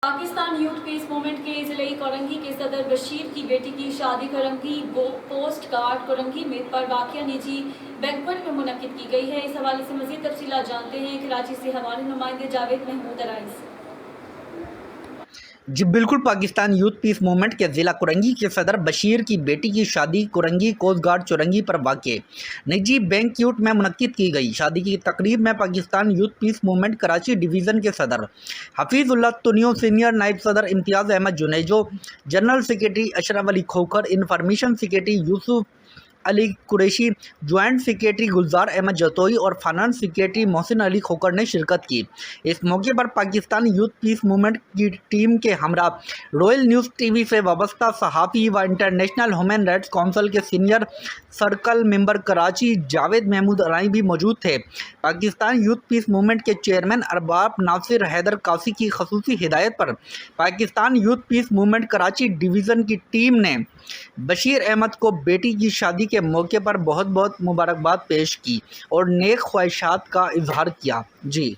Pakistan youth پیس movement کے ضلعی کورنگی کے صدر بشیر کی بیٹی کی شادی کورنگی پوسٹ گارڈ کورنگی میں پر واقع نجی بینکوٹ میں منعقد کی گئی ہے۔ اس حوالے سے مزید تفصیلات جانتے ہیں کراچی سے ہمارے نمائندے جاوید محمود ارائز۔ جی بالکل، پاکستان یوتھ پیس موومنٹ کے ضلع کورنگی کے صدر بشیر کی بیٹی کی شادی کورنگی کوسٹ گارڈ چورنگی پر واقع نجی بینکوٹ میں منعقد کی گئی۔ شادی کی تقریب میں پاکستان یوتھ پیس موومنٹ کراچی ڈویژن کے صدر حفیظ اللہ تنیو، سینئر نائب صدر امتیاز Ahmad Junejo, general secretary Ashraf Ali Khokhar, information secretary یوسف علی قریشی، جوائنٹ سیکریٹری گلزار احمد جتوئی اور فائنانس سیکریٹری محسن علی کھوکھر نے شرکت کی۔ اس موقع پر پاکستان یوتھ پیس موومنٹ کی ٹیم کے ہمراہ رائل نیوز ٹی وی سے وابستہ صحافی و انٹرنیشنل ہیومن رائٹس کونسل کے سینئر سرکل ممبر کراچی جاوید محمود ارائیں بھی موجود تھے۔ پاکستان یوتھ پیس موومنٹ کے چیئرمین ارباب ناصر حیدر قاسی کی خصوصی ہدایت پر پاکستان یوتھ پیس موومنٹ کراچی ڈویژن کی ٹیم نے بشیر احمد کو بیٹی کی شادی کے موقع پر بہت بہت مبارکباد پیش کی اور نیک خواہشات کا اظہار کیا۔ جی